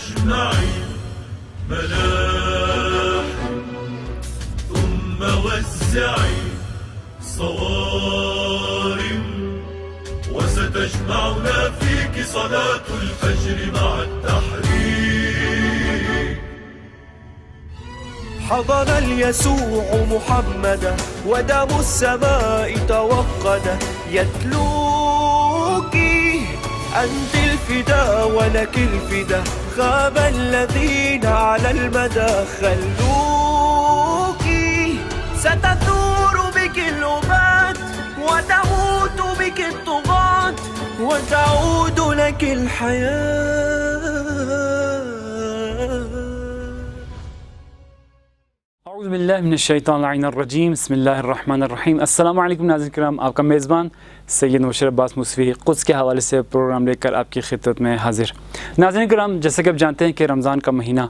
أجمعين ملاحم ثم وزعي صوارم وستجمعنا فيك صلاة الفجر مع التحرير. حضن اليسوع محمدا ودم السماء توقد يتلوك أنت الفداء ولك الفداء خاب الذين على المدى خلوك ستثور بك الأبات وتموت بك الطغاة وتعود لك الحياة. اعوذ باللہ من الشیطان اللعین الرجیم بسم اللہ الرحمن الرحیم. السلام علیکم ناظرین کرام، آپ کا میزبان سید مبشر عباس موسوی قدس کے حوالے سے پروگرام لے کر آپ کی خدمت میں حاضر. ناظرین کرام، جیسا کہ آپ جانتے ہیں کہ رمضان کا مہینہ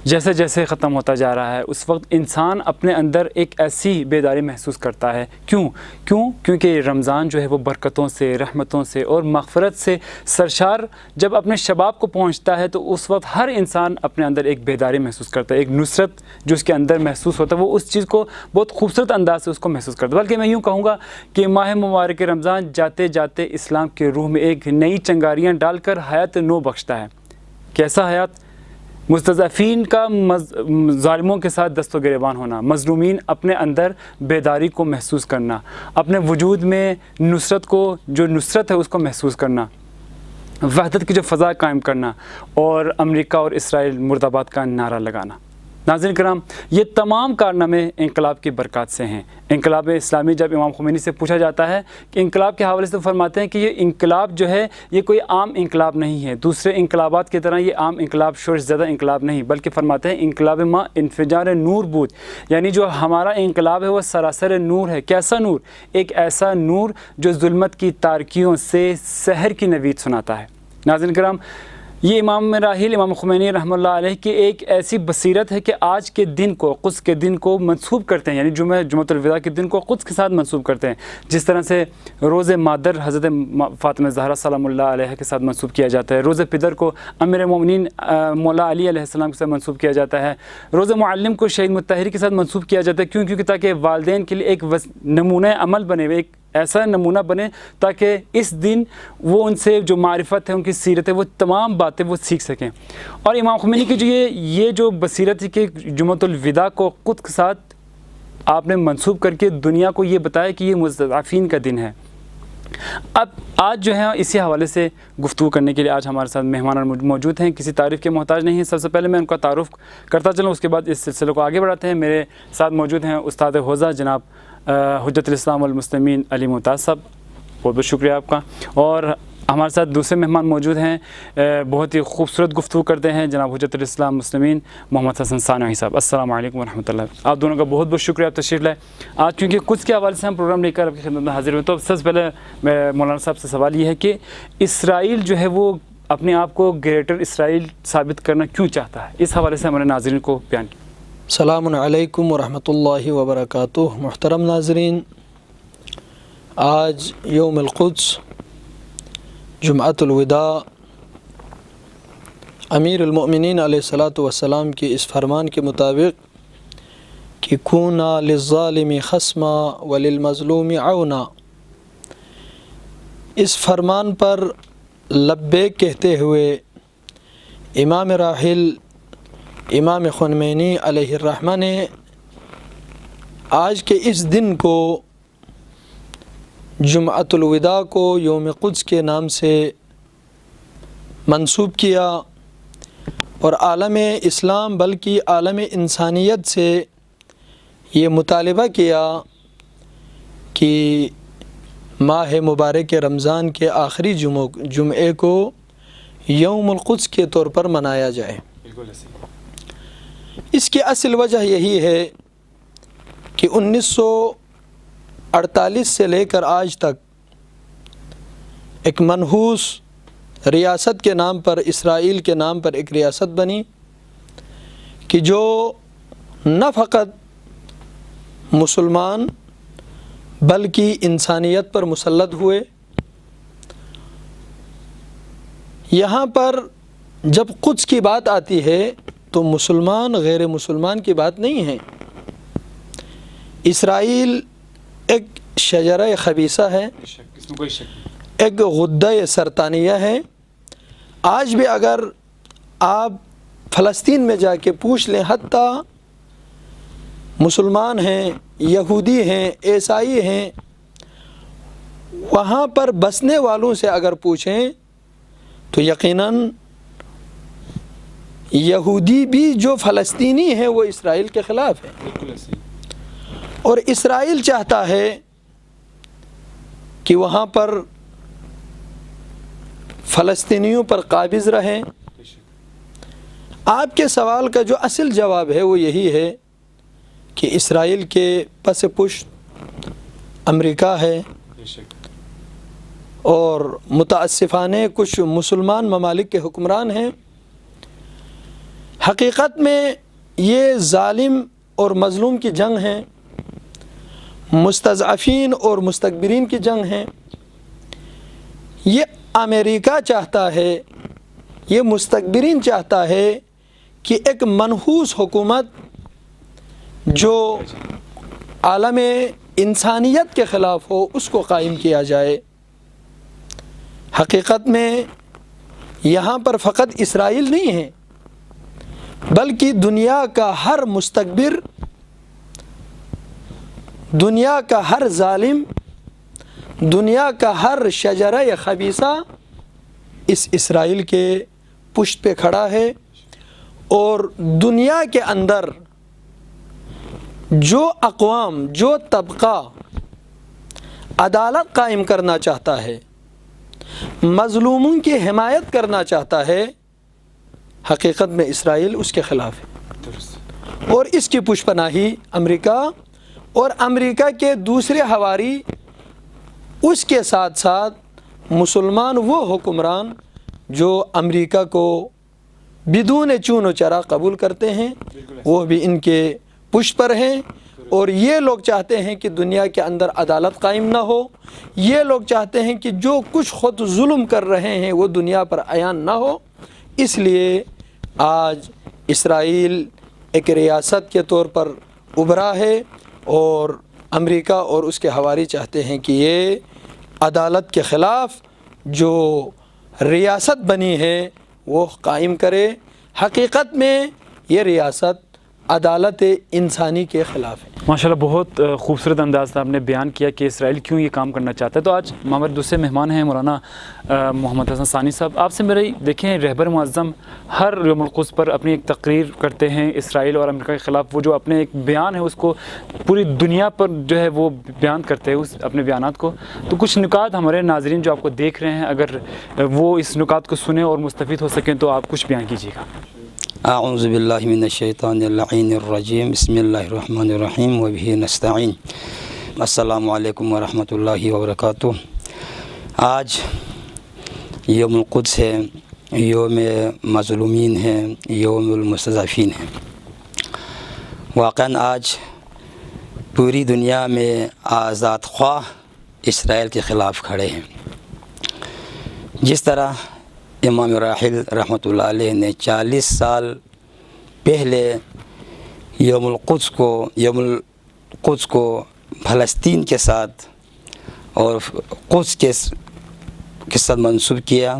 جیسے جیسے ختم ہوتا جا رہا ہے اس وقت انسان اپنے اندر ایک ایسی بیداری محسوس کرتا ہے. کیونکہ رمضان جو ہے وہ برکتوں سے، رحمتوں سے اور مغفرت سے سرشار جب اپنے شباب کو پہنچتا ہے تو اس وقت ہر انسان اپنے اندر ایک بیداری محسوس کرتا ہے، ایک نصرت جو اس کے اندر محسوس ہوتا ہے، وہ اس چیز کو بہت خوبصورت انداز سے اس کو محسوس کرتا ہے. بلکہ میں یوں کہوں گا کہ ماہ مبارک رمضان جاتے جاتے اسلام کے روح میں ایک نئی چنگاریاں ڈال کر حیات نو بخشتا ہے. کیسا حیات؟ مستضعفین کا ظالموں کے ساتھ دست و گریبان ہونا، مظلومین اپنے اندر بیداری کو محسوس کرنا، اپنے وجود میں نصرت کو، جو نصرت ہے اس کو محسوس کرنا، وحدت کی جو فضا قائم کرنا اور امریکہ اور اسرائیل مرد آباد کا نعرہ لگانا. ناظرین کرام، یہ تمام کارنامے انقلاب کی برکات سے ہیں. انقلاب اسلامی جب امام خمینی سے پوچھا جاتا ہے کہ انقلاب کے حوالے سے فرماتے ہیں کہ یہ انقلاب جو ہے یہ کوئی عام انقلاب نہیں ہے، دوسرے انقلابات کی طرح یہ عام انقلاب شورش زدہ انقلاب نہیں، بلکہ فرماتے ہیں انقلاب ما انفجار نور بود، یعنی جو ہمارا انقلاب ہے وہ سراسر نور ہے. کیسا نور؟ ایک ایسا نور جو ظلمت کی تاریکیوں سے سحر کی نوید سناتا ہے. ناظرین کرام، یہ امام راحل امام خمینی رحمۃ اللہ علیہ کی ایک ایسی بصیرت ہے کہ آج کے دن کو، قدس کے دن کو منسوب کرتے ہیں، یعنی جمعۃ الوداع کے دن کو قدس کے ساتھ منسوب کرتے ہیں. جس طرح سے روز مادر حضرت فاطمہ زہرا سلام اللہ علیہ کے ساتھ منسوب کیا جاتا ہے، روز پدر کو امیر مومنین مولا علی علیہ السلام کے ساتھ منسوب کیا جاتا ہے، روز معلم کو شہید مطہری کے ساتھ منسوب کیا جاتا ہے. کیونکہ تاکہ والدین کے لیے ایک نمونہ عمل بنے، ایک ایسا نمونہ بنے تاکہ اس دن وہ ان سے جو معرفت ہے، ان کی سیرت ہے، وہ تمام باتیں وہ سیکھ سکیں. اور امام خمینی کی جو یہ جو بصیرت ہے کہ جمعۃ الوداع کو خود کے ساتھ آپ نے منسوب کر کے دنیا کو یہ بتایا کہ یہ مستضعفین کا دن ہے. اب آج جو ہے اسی حوالے سے گفتگو کرنے کے لیے آج ہمارے ساتھ مہمان موجود ہیں، کسی تعریف کے محتاج نہیں ہیں. سب سے پہلے میں ان کا تعارف کرتا چلوں، اس کے بعد اس سلسلے کو آگے بڑھاتے ہیں. میرے ساتھ موجود ہیں استاد حوزہ جناب حجت الاسلام والمسلمین علی ممتاز صاحب، بہت بہت شکریہ آپ کا. اور ہمارے ساتھ دوسرے مہمان موجود ہیں، بہت ہی خوبصورت گفتگو کرتے ہیں، جناب حجت الاسلام مسلمین محمد حسن ثانوی صاحب. السلام علیکم ورحمۃ اللہ. آپ دونوں کا بہت بہت شکریہ، آپ تشریف لائے. آج کیونکہ کچھ کے حوالے سے ہم پروگرام لے کر آپ کی خدمت میں حاضر ہوئے، تو سب سے پہلے مولانا صاحب سے سوال یہ ہے کہ اسرائیل جو ہے وہ اپنے آپ کو گریٹر اسرائیل ثابت کرنا کیوں چاہتا ہے؟ اس حوالے سے ہمارے ناظرین کو بیان کیا. السلام علیکم ورحمۃ اللہ وبرکاتہ. محترم ناظرین، آج یوم القدس جمعۃ الوداع امیر المؤمنین علیہ الصلاۃ والسلام کے اس فرمان کے مطابق کہ کونا للظالم خصما وللمظلوم عونا، اس فرمان پر لبیک کہتے ہوئے امام راحل امام خمینی علیہ الرحمہ نے آج کے اس دن کو جمعۃ الوداع کو یوم قدس کے نام سے منسوب کیا اور عالم اسلام بلکہ عالم انسانیت سے یہ مطالبہ کیا کہ ماہ مبارک رمضان کے آخری جمعے کو یوم القدس کے طور پر منایا جائے. اس کی اصل وجہ یہی ہے کہ 1948 سے لے کر آج تک ایک منحوس ریاست کے نام پر، اسرائیل کے نام پر ایک ریاست بنی کہ جو نہ فقط مسلمان بلکہ انسانیت پر مسلط ہوئے. یہاں پر جب قدس کی بات آتی ہے تو مسلمان غیر مسلمان کی بات نہیں ہے. اسرائیل ایک شجرہ خبیثہ ہے, اس میں کوئی شک نہیں. ایک غدہ سرطانیہ ہے. آج بھی اگر آپ فلسطین میں جا کے پوچھ لیں, حتیٰ مسلمان ہیں, یہودی ہیں, عیسائی ہیں, وہاں پر بسنے والوں سے اگر پوچھیں تو یقیناً یہودی بھی جو فلسطینی ہیں وہ اسرائیل کے خلاف ہے. بالکل ایسے ہی. اور اسرائیل چاہتا ہے کہ وہاں پر فلسطینیوں پر قابض رہیں. آپ کے سوال کا جو اصل جواب ہے وہ یہی ہے کہ اسرائیل کے پس پشت امریکہ ہے, اور متاسفانہ کچھ مسلمان ممالک کے حکمران ہیں. حقیقت میں یہ ظالم اور مظلوم کی جنگ ہے, مستضعفین اور مستکبرین کی جنگ ہے. یہ امریکہ چاہتا ہے, یہ مستکبرین چاہتا ہے کہ ایک منحوس حکومت جو عالم انسانیت کے خلاف ہو اس کو قائم کیا جائے. حقیقت میں یہاں پر فقط اسرائیل نہیں ہے, بلکہ دنیا کا ہر مستکبر, دنیا کا ہر ظالم, دنیا کا ہر شجرہ خبیثہ اس اسرائیل کے پشت پہ کھڑا ہے. اور دنیا کے اندر جو اقوام, جو طبقہ عدالت قائم کرنا چاہتا ہے, مظلوموں کی حمایت کرنا چاہتا ہے, حقیقت میں اسرائیل اس کے خلاف ہے. اور اس کی پشت پناہی امریکہ اور امریکہ کے دوسرے ہواری, اس کے ساتھ ساتھ مسلمان وہ حکمران جو امریکہ کو بدون چون و چرا قبول کرتے ہیں, وہ بھی ان کے پشت پر ہیں. اور یہ لوگ چاہتے ہیں کہ دنیا کے اندر عدالت قائم نہ ہو. یہ لوگ چاہتے ہیں کہ جو کچھ خود ظلم کر رہے ہیں وہ دنیا پر عیان نہ ہو. اس لیے آج اسرائیل ایک ریاست کے طور پر ابھرا ہے, اور امریکہ اور اس کے ہواری چاہتے ہیں کہ یہ عدالت کے خلاف جو ریاست بنی ہے وہ قائم کرے. حقیقت میں یہ ریاست عدالت انسانی کے خلاف ہے. ماشاءاللہ بہت خوبصورت انداز سے آپ نے بیان کیا کہ اسرائیل کیوں یہ کام کرنا چاہتا ہے. تو آج ہمارے دوسرے مہمان ہیں مولانا محمد حسن ثانی صاحب. آپ سے میری دیکھیں, رہبر معظم ہر یوم القدس پر اپنی ایک تقریر کرتے ہیں اسرائیل اور امریکہ کے خلاف. وہ جو اپنے ایک بیان ہے اس کو پوری دنیا پر جو ہے وہ بیان کرتے ہیں اس اپنے بیانات کو. تو کچھ نکات ہمارے ناظرین جو آپ کو دیکھ رہے ہیں, اگر وہ اس نکات کو سنیں اور مستفید ہو سکیں تو آپ کچھ بیان کیجیے گا. اعوذ باللہ من الشیطان اللعین الرجیم, بسم اللہ الرحمن الرحیم وبہ نستعین. السلام علیکم ورحمۃ اللہ وبرکاتہ. آج یوم القدس ہے, یوم مظلومین ہے, یوم المستضعفین ہے. واقعاً آج پوری دنیا میں آزاد خواہ اسرائیل کے خلاف کھڑے ہیں. جس طرح امام راحل رحمۃ اللہ علیہ نے 40 سال پہلے یوم القدس کو فلسطین کے ساتھ اور قدس کے ساتھ منسوب کیا,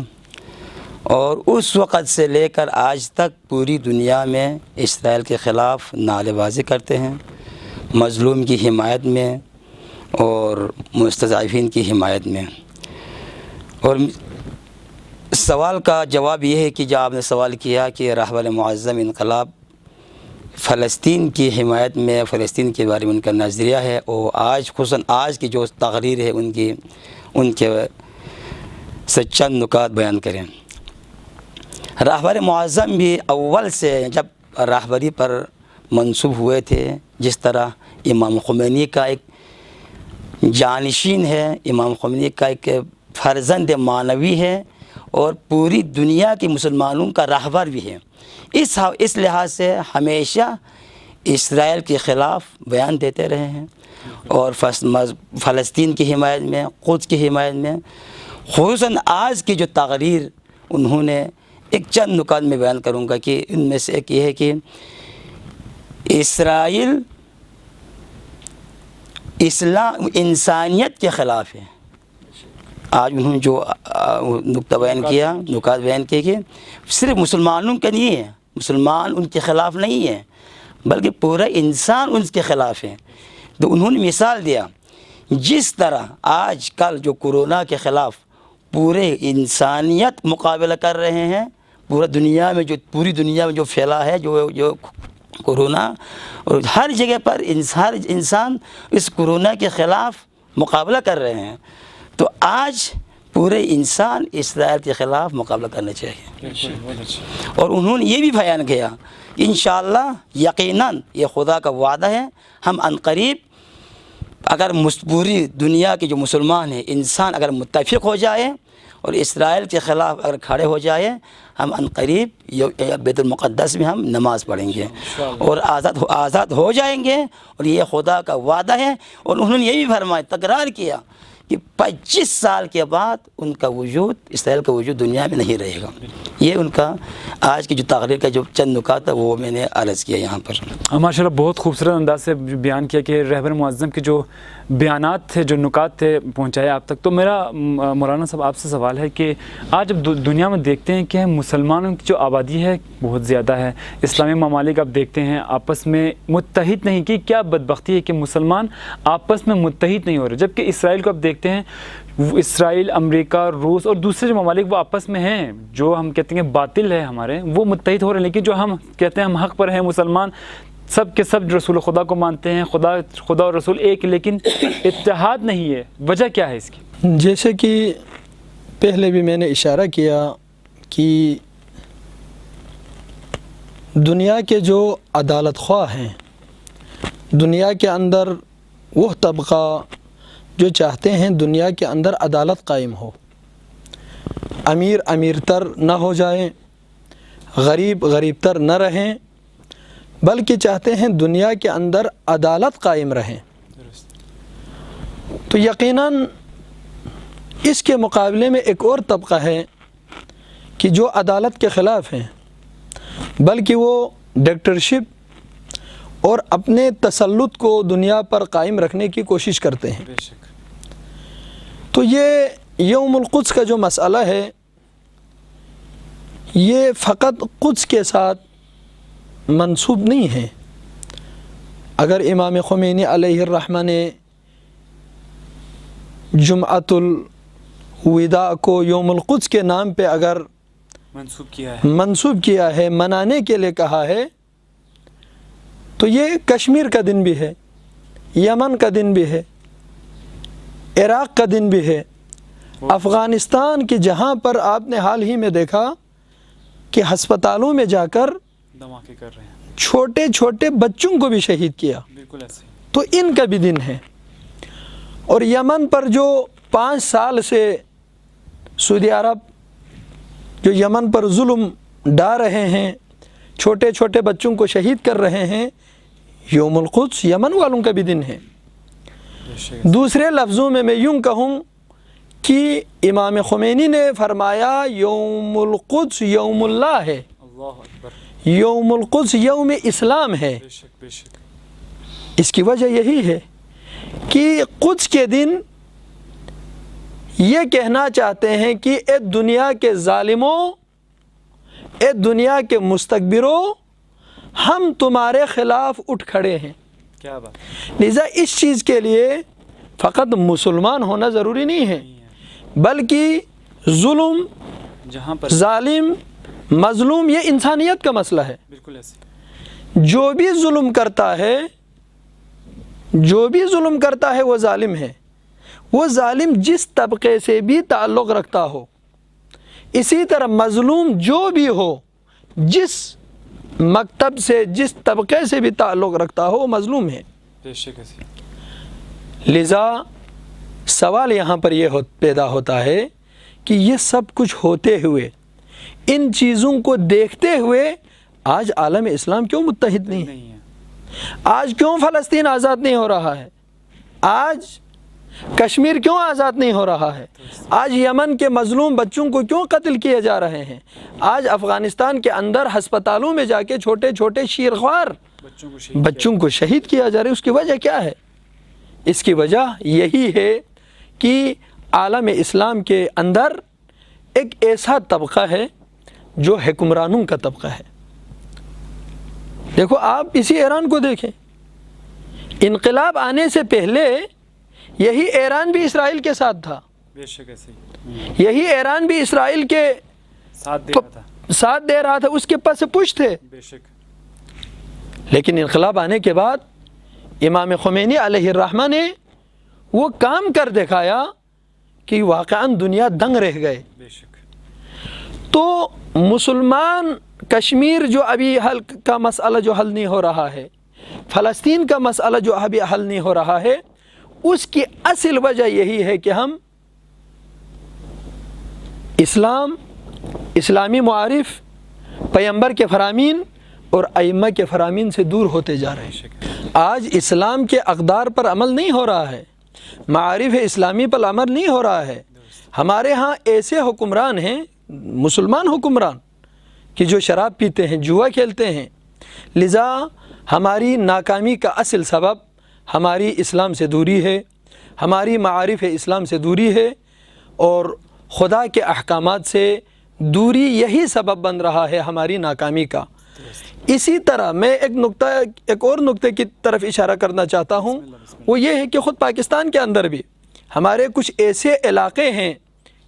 اور اس وقت سے لے کر آج تک پوری دنیا میں اسرائیل کے خلاف نعرے بازی کرتے ہیں, مظلوم کی حمایت میں اور مستضعفین کی حمایت میں. اور سوال کا جواب یہ ہے کہ جو آپ نے سوال کیا کہ رہبر معظم انقلاب فلسطین کی حمایت میں, فلسطین کے بارے میں ان کا نظریہ ہے, اور آج خصوصاً آج کی جو تقریر ہے ان کے سے چند نکات بیان کریں. رہبر معظم بھی اول سے جب رہبری پر منصوب ہوئے تھے, جس طرح امام خمینی کا ایک جانشین ہے, امام خمینی کا ایک فرزند معنوی ہے, اور پوری دنیا کے مسلمانوں کا رہبر بھی ہے. اس لحاظ سے ہمیشہ اسرائیل کے خلاف بیان دیتے رہے ہیں, اور فلسطین کی حمایت میں, قدس کی حمایت میں. خصوصاً آج کی جو تقریر انہوں نے ایک چند نکات میں بیان کروں گا کہ ان میں سے ایک یہ ہے کہ اسرائیل اسلام انسانیت کے خلاف ہے. آج انہوں نے جو نکتہ بیان کیا، نکات بیان کیے کہ صرف مسلمانوں کا نہیں ہے، مسلمان ان کے خلاف نہیں ہے بلکہ پورا انسان ان کے خلاف ہے. تو انہوں نے مثال دیا جس طرح آج کل جو کورونا کے خلاف پورے انسانیت مقابلہ کر رہے ہیں، پوری دنیا میں جو پھیلا ہے جو کورونا، اور ہر جگہ پر ہر انسان اس کورونا کے خلاف مقابلہ کر رہے ہیں، تو آج پورے انسان اسرائیل کے خلاف مقابلہ کرنا چاہیے. اور انہوں نے یہ بھی بیان کیا کہ انشاءاللہ یقیناً یہ خدا کا وعدہ ہے، ہم عنقریب اگر پوری دنیا کے جو مسلمان ہیں، انسان اگر متفق ہو جائے اور اسرائیل کے خلاف اگر کھڑے ہو جائے، ہم عنقریب بیت المقدس میں ہم نماز پڑھیں گے اور آزاد ہو جائیں گے، اور یہ خدا کا وعدہ ہے. اور انہوں نے یہ بھی فرمایا، تکرار کیا کہ 25 سال کے بعد ان کا وجود، اسرائیل کا وجود دنیا میں نہیں رہے گا. یہ ان کا آج کی جو تقریر کا جو چند نکات ہے وہ میں نے عرض کیا یہاں پر. ماشاء اللہ بہت خوبصورت انداز سے بیان کیا کہ رہبر معظم کے جو بیانات تھے، جو نکات تھے، پہنچائے آپ تک. تو میرا مولانا صاحب آپ سے سوال ہے کہ آج جب دنیا میں دیکھتے ہیں کہ مسلمانوں کی جو آبادی ہے بہت زیادہ ہے، اسلامی ممالک آپ دیکھتے ہیں آپس میں متحد نہیں، کہ کیا بدبختی ہے کہ مسلمان آپس میں متحد نہیں ہو رہے، جبکہ اسرائیل کو آپ دیکھتے ہیں، اسرائیل، امریکہ، روس اور دوسرے جو ممالک وہ آپس میں ہیں، جو ہم کہتے ہیں باطل ہے ہمارے، وہ متحد ہو رہے ہیں، لیکن جو ہم کہتے ہیں ہم حق پر ہیں، مسلمان سب کے سب رسول خدا کو مانتے ہیں، خدا اور رسول ایک، لیکن اتحاد نہیں ہے. وجہ کیا ہے اس کی؟ جیسے کہ پہلے بھی میں نے اشارہ کیا کہ دنیا کے جو عدالت خواہ ہیں، دنیا کے اندر وہ طبقہ جو چاہتے ہیں دنیا کے اندر عدالت قائم ہو، امیر تر نہ ہو جائیں، غریب تر نہ رہیں، بلکہ چاہتے ہیں دنیا کے اندر عدالت قائم رہیں. تو یقیناً اس کے مقابلے میں ایک اور طبقہ ہے کہ جو عدالت کے خلاف ہیں، بلکہ وہ ڈکٹیٹرشپ اور اپنے تسلط کو دنیا پر قائم رکھنے کی کوشش کرتے ہیں. تو یہ یوم القدس کا جو مسئلہ ہے، یہ فقط قدس کے ساتھ منسوب نہیں ہے. اگر امام خمینی علیہ الرحمہ نے جمعۃ الوداع کو یوم القدس کے نام پہ اگر منسوب کیا ہے، منانے کے لیے کہا ہے، تو یہ کشمیر کا دن بھی ہے، یمن کا دن بھی ہے، عراق کا دن بھی ہے، افغانستان کی جہاں پر آپ نے حال ہی میں دیکھا کہ ہسپتالوں میں جا کر دھماکے کر رہے ہیں، چھوٹے چھوٹے بچوں کو بھی شہید کیا، بالکل ایسے. تو ان کا بھی دن ہے. اور یمن پر جو 5 سال سے سعودی عرب جو یمن پر ظلم ڈھا رہے ہیں، چھوٹے چھوٹے بچوں کو شہید کر رہے ہیں، یوم القدس یمن والوں کا بھی دن ہے. دوسرے لفظوں میں یوں کہوں کہ امام خمینی نے فرمایا یوم القدس یوم اللہ ہے، یوم القدس یوم اسلام ہے. اس کی وجہ یہی ہے کہ قدس کے دن یہ کہنا چاہتے ہیں کہ اے دنیا کے ظالموں، اے دنیا کے مستکبروں، ہم تمہارے خلاف اٹھ کھڑے ہیں. کیا بات. لہذا اس چیز کے لیے فقط مسلمان ہونا ضروری نہیں ہے، بلکہ ظلم، جہاں پر ظالم، مظلوم، یہ انسانیت کا مسئلہ ہے. بالکل ایسے. جو بھی ظلم کرتا ہے، جو بھی ظلم کرتا ہے وہ ظالم ہے. وہ ظالم جس طبقے سے بھی تعلق رکھتا ہو، اسی طرح مظلوم جو بھی ہو، جس مکتب سے، جس طبقے سے بھی تعلق رکھتا ہو، وہ مظلوم ہے. لذا سوال یہاں پر یہ پیدا ہوتا ہے کہ یہ سب کچھ ہوتے ہوئے، ان چیزوں کو دیکھتے ہوئے آج عالم اسلام کیوں متحد نہیں ہے؟ آج کیوں فلسطین آزاد نہیں ہو رہا ہے؟ آج کشمیر کیوں آزاد نہیں ہو رہا ہے؟ آج یمن کے مظلوم بچوں کو کیوں قتل کیے جا رہے ہیں؟ آج افغانستان کے اندر ہسپتالوں میں جا کے چھوٹے چھوٹے شیرخوار بچوں کو شہید کیا جا رہا ہے؟ اس کی وجہ کیا ہے؟ اس کی وجہ یہی ہے کہ عالم اسلام کے اندر ایک ایسا طبقہ ہے جو حکمرانوں کا طبقہ ہے۔ دیکھو آپ اسی ایران کو دیکھیں، انقلاب آنے سے پہلے یہی ایران بھی اسرائیل کے ساتھ تھا، بے شک ایسے یہی ایران بھی اسرائیل کے ساتھ دے رہا تھا، اس کے پس پش تھے۔ بے شک لیکن انقلاب آنے کے بعد امام خمینی علیہ الرحمہ نے وہ کام کر دکھایا کہ واقعاً دنیا دنگ رہ گئے۔ بے شک تو مسلمان کشمیر جو ابھی حل کا مسئلہ جو حل نہیں ہو رہا ہے، فلسطین کا مسئلہ جو ابھی حل نہیں ہو رہا ہے، اس کی اصل وجہ یہی ہے کہ ہم اسلامی معارف، پیغمبر کے فرامین اور ائمہ کے فرامین سے دور ہوتے جا رہے ہیں۔ آج اسلام کے اقدار پر عمل نہیں ہو رہا ہے، معارف اسلامی پر عمل نہیں ہو رہا ہے۔ ہمارے ہاں ایسے حکمران ہیں، مسلمان حکمران، کہ جو شراب پیتے ہیں، جوا کھیلتے ہیں۔ لذا ہماری ناکامی کا اصل سبب ہماری اسلام سے دوری ہے، ہماری معارف اسلام سے دوری ہے، اور خدا کے احکامات سے دوری یہی سبب بن رہا ہے ہماری ناکامی کا۔ اسی طرح میں ایک اور نقطے کی طرف اشارہ کرنا چاہتا ہوں، وہ یہ ہے کہ خود پاکستان کے اندر بھی ہمارے کچھ ایسے علاقے ہیں،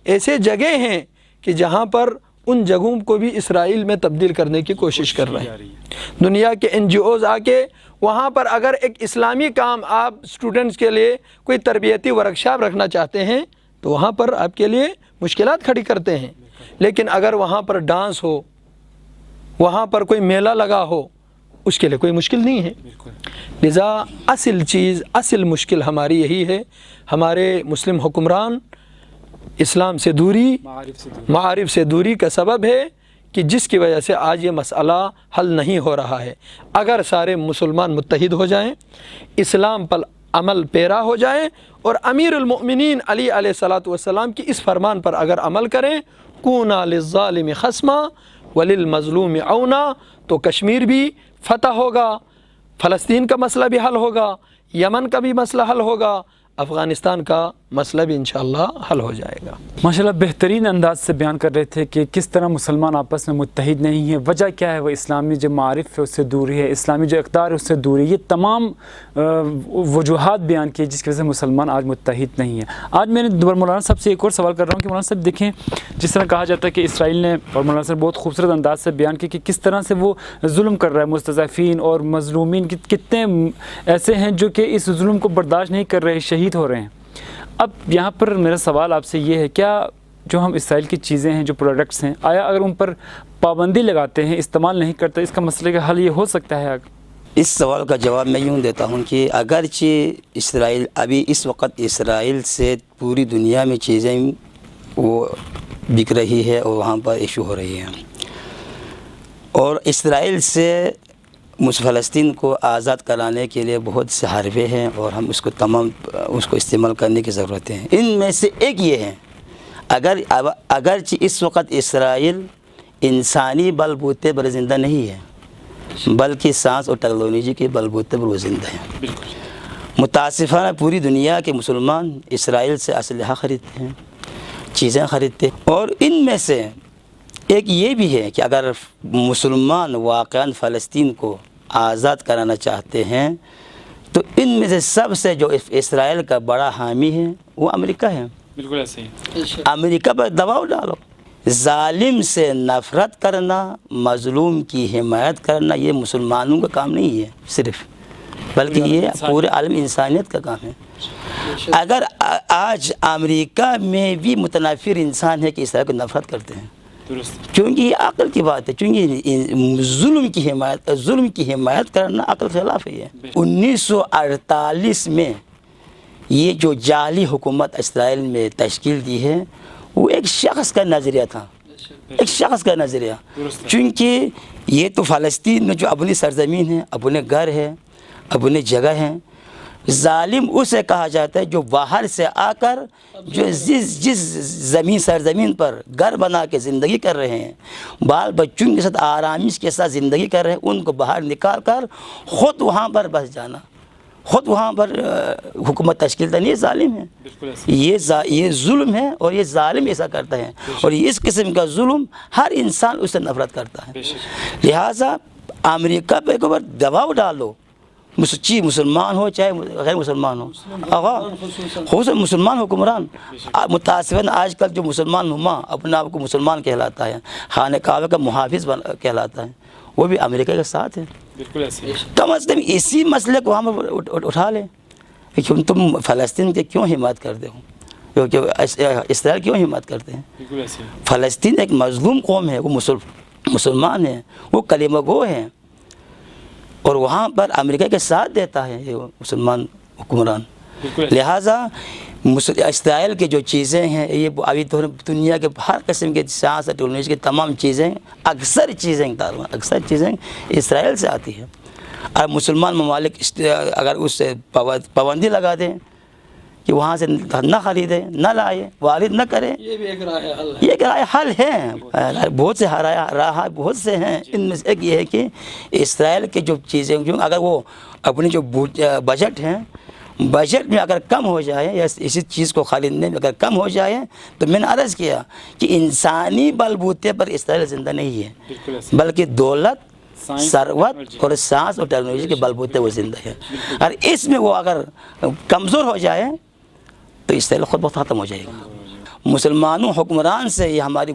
ایسے جگہ ہیں کہ جہاں پر ان جگہوں کو بھی اسرائیل میں تبدیل کرنے کی کوشش کر رہے ہیں۔ دنیا کے NGOs آ کے وہاں پر اگر ایک اسلامی کام آپ اسٹوڈنٹس کے لیے کوئی تربیتی ورکشاپ رکھنا چاہتے ہیں تو وہاں پر آپ کے لیے مشکلات کھڑی کرتے ہیں، لیکن اگر وہاں پر ڈانس ہو، وہاں پر کوئی میلہ لگا ہو، اس کے لیے کوئی مشکل نہیں ہے۔ لذا اصل مشکل ہماری یہی ہے، ہمارے مسلم حکمران اسلام سے دوری، معارف سے دوری کا سبب ہے کہ جس کی وجہ سے آج یہ مسئلہ حل نہیں ہو رہا ہے۔ اگر سارے مسلمان متحد ہو جائیں، اسلام پر عمل پیرا ہو جائیں، اور امیر المؤمنین علی علیہ الصلوۃ والسلام کی اس فرمان پر اگر عمل کریں، کونا للظالم خصما وللمظلوم عونا، تو کشمیر بھی فتح ہوگا، فلسطین کا مسئلہ بھی حل ہوگا، یمن کا بھی مسئلہ حل ہوگا، افغانستان کا مسئلہ بھی انشاءاللہ حل ہو جائے گا۔ ماشاءاللہ بہترین انداز سے بیان کر رہے تھے کہ کس طرح مسلمان آپس میں متحد نہیں ہیں، وجہ کیا ہے؟ وہ اسلامی جو معارف ہے اس سے دوری ہے، اسلامی جو اقدار ہے اس سے دوری، یہ تمام وجوہات بیان کی جس کی وجہ سے مسلمان آج متحد نہیں ہیں۔ آج میں نے دوبارہ مولانا صاحب سے ایک اور سوال کر رہا ہوں کہ مولانا صاحب دیکھیں، جس طرح کہا جاتا ہے کہ اسرائیل نے، اور مولانا صاحب بہت خوبصورت انداز سے بیان کی کہ کس طرح سے وہ ظلم کر رہا ہے، مستضعفین اور مظلومین کتنے ایسے ہیں جو کہ اس ظلم کو برداشت نہیں کر رہے، شہید ہو رہے ہیں۔ اب یہاں پر میرا سوال آپ سے یہ ہے، کیا جو ہم اسرائیل کی چیزیں ہیں، جو پروڈکٹس ہیں، آیا اگر ان پر پابندی لگاتے ہیں، استعمال نہیں کرتے، اس کا مسئلے کا حل یہ ہو سکتا ہے؟ اس سوال کا جواب میں یوں دیتا ہوں کہ اگرچہ اسرائیل ابھی اس وقت اسرائیل سے پوری دنیا میں چیزیں وہ بک رہی ہے اور وہاں پر ایشو ہو رہی ہیں، اور اسرائیل سے فلسطین کو آزاد کرانے کے لیے بہت سے حربے ہیں، اور ہم اس کو استعمال کرنے کی ضرورت ہے۔ ان میں سے ایک یہ ہے، اگرچہ اس وقت اسرائیل انسانی بل بوتے پر زندہ نہیں ہے، بلکہ سائنس اور ٹیکنالوجی کے بل بوتے پر وہ زندہ ہیں۔ متاسفانہ پوری دنیا کے مسلمان اسرائیل سے اسلحہ خریدتے ہیں، چیزیں خریدتے ہیں، اور ان میں سے ایک یہ بھی ہے کہ اگر مسلمان واقعاً فلسطین کو آزاد کرانا چاہتے ہیں تو ان میں سے سب سے جو اسرائیل کا بڑا حامی ہے وہ امریکہ ہے۔ بالکل ایسے ہی امریکہ پر دباؤ ڈالو۔ ظالم سے نفرت کرنا، مظلوم کی حمایت کرنا، یہ مسلمانوں کا کام نہیں ہے صرف، بلکہ یہ پورے عالم انسانیت کا کام ہے۔ اگر آج امریکہ میں بھی متنفر انسان ہے کہ اسرائیل کو نفرت کرتے ہیں، کیونکہ یہ عقل کی بات ہے، کیونکہ ظلم کی حمایت کرنا عقل کے خلاف ہے۔ 1948 میں یہ جو جعلی حکومت اسرائیل میں تشکیل دی ہے، وہ ایک شخص کا نظریہ تھا، ایک شخص کا نظریہ، چونکہ یہ تو فلسطین میں جو اپنی سرزمین ہے، اپنے گھر ہے، اپنے جگہ ہیں، ظالم اسے کہا جاتا ہے جو باہر سے آ کر جو جس زمین سرزمین پر گھر بنا کے زندگی کر رہے ہیں، بال بچوں کے ساتھ آرامش کے ساتھ زندگی کر رہے ہیں، ان کو باہر نکال کر خود وہاں پر بس جانا، خود وہاں پر حکومت تشکیل دینا، یہ ظالم ہے، یہ ظلم ہے، اور یہ ظالم ایسا کرتا ہے، اور اس قسم کا ظلم ہر انسان اس سے نفرت کرتا ہے۔ لہٰذا امریکہ پہ ایک بار دباؤ ڈالو، چاہے مسلمان ہو چاہے غیر مسلمان ہو، خصوصاً مسلمان حکمران۔ متاسفاً آج کل جو مسلمان نما اپنے آپ کو مسلمان کہلاتا ہے، خانہ کعبہ کا محافظ کہلاتا ہے، وہ بھی امریکہ کے ساتھ ہے۔ بالکل ایسے کم از کم اسی مسئلے کو ہم اٹھا لیں کہ تم فلسطین کے کیوں حمایت کرتے ہو، اسرائیل کیوں حمایت کرتے ہیں؟ بالکل ایسے فلسطین ایک مظلوم قوم ہے، وہ مسلمان ہیں، وہ کلمہ گو ہیں، اور وہاں پر امریکہ کے ساتھ دیتا ہے یہ مسلمان حکمران۔ لہٰذا اسرائیل کی جو چیزیں ہیں، یہ ابھی تو دنیا کے ہر قسم کے سائنس اور ٹیکنالوجی کی تمام چیزیں، اکثر چیزیں اسرائیل سے آتی ہیں، اور مسلمان ممالک اگر اس سے پابندی لگا دیں کہ وہاں سے نہ خریدیں، نہ لائیں، وارد نہ کریں، یہ بھی ایک راہ حل ہے، یہ ایک راہ حل ہے۔ بہت سے راہ بہت سے ہیں، ان میں سے ایک یہ ہے کہ اسرائیل کے جو چیزیں اگر وہ اپنی جو بجٹ ہیں، بجٹ میں اگر کم ہو جائے یا اسی چیز کو خریدنے میں اگر کم ہو جائے، تو میں نے عرض کیا کہ انسانی بلبوتے پر اسرائیل زندہ نہیں ہے، بلکہ دولت، ثروت اور سائنس اور ٹیکنالوجی کے بلبوتے وہ زندہ ہے، اور اس میں وہ اگر کمزور ہو جائے تو اسرائیل خود بہت ختم ہو جائے گا۔ مسلمانوں حکمران سے یہ ہماری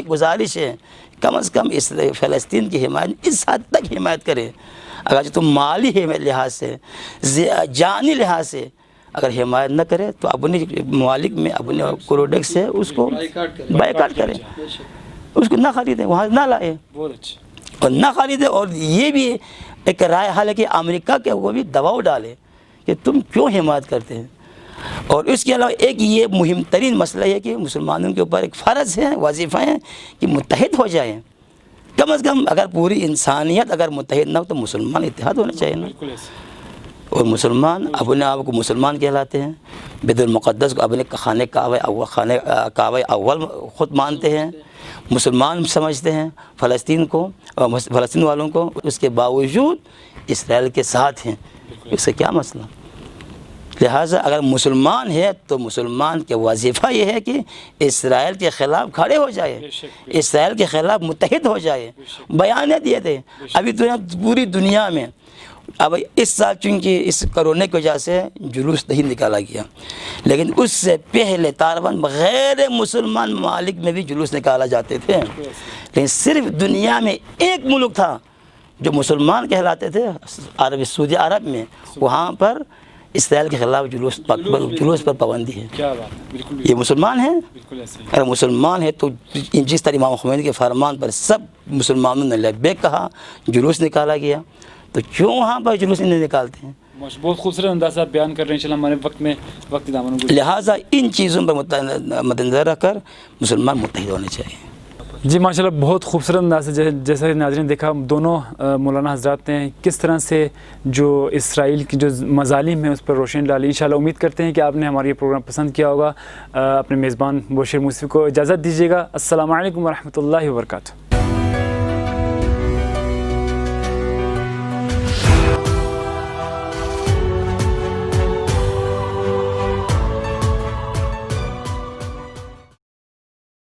گزارش ہے، کم از کم اس فلسطین کی حمایت اس حد تک حمایت کرے، اگر جو تم مالی لحاظ سے، جانی لحاظ سے اگر حمایت نہ کرے تو اپنے ممالک میں اپنے پروڈکٹ سے اس کو بائیکاٹ کرے، اس کو نہ خریدیں، وہاں نہ لائے اور نہ خریدے۔ اور یہ بھی ایک رائے حل ہے کہ امریکہ کے وہ بھی دباؤ ڈالے کہ تم کیوں حمایت کرتے ہیں۔ اور اس کے علاوہ ایک یہ مہم ترین مسئلہ ہے کہ مسلمانوں کے اوپر ایک فرض ہے، وظیفہ ہے کہ متحد ہو جائیں، کم از کم اگر پوری انسانیت اگر متحد نہ ہو تو مسلمان اتحاد ہونا چاہیے نا۔ اور مسلمان اپنے آپ کو مسلمان کہلاتے ہیں، بیت المقدس کو اپنے خانہ کعبہ اول خود مانتے ہیں، مسلمان سمجھتے ہیں فلسطین کو اور فلسطین والوں کو، اس کے باوجود اسرائیل کے ساتھ ہیں، اس سے کیا مسئلہ؟ لہٰذا اگر مسلمان ہے تو مسلمان کے وظیفہ یہ ہے کہ اسرائیل کے خلاف کھڑے ہو جائے، اسرائیل کے خلاف متحد ہو جائے، بیانیہ دیے تھے۔ ابھی تو پوری دنیا میں اب اس سال چونکہ اس کرونا کی وجہ سے جلوس نہیں نکالا گیا، لیکن اس سے پہلے طالباً غیر مسلمان ممالک میں بھی جلوس نکالا جاتے تھے، لیکن صرف دنیا میں ایک ملک تھا جو مسلمان کہلاتے تھے، سعودی عرب میں، وہاں پر اسرائیل کے خلاف جلوس پر پابندی ہے۔ کیا بات ہے، بالکل یہ مسلمان ہیں، بالکل ایسے اگر مسلمان ہے تو جس طرح امام خمینی کے فرمان پر سب مسلمانوں نے لبیک کہا، جلوس نکالا گیا، تو کیوں وہاں پر جلوس نہیں نکالتے ہیں؟ بہت خوبصورت انداز سے آپ بیان کر رہے ہیں، انشاءاللہ ہمارے وقت دامن کو، لہٰذا ان چیزوں پر مد نظر رکھ کر مسلمان متحد ہونے چاہیے۔ جی ماشاءاللہ بہت خوبصورت انداز سے جیسا کہ ناظرین دیکھا دونوں مولانا حضرات نے کس طرح سے جو اسرائیل کی جو مظالم ہیں اس پر روشنی ڈالی۔ انشاءاللہ امید کرتے ہیں کہ آپ نے ہمارا یہ پروگرام پسند کیا ہوگا۔ اپنے میزبان بشیر موسوی کو اجازت دیجیے گا۔ السلام علیکم ورحمۃ اللہ وبرکاتہ۔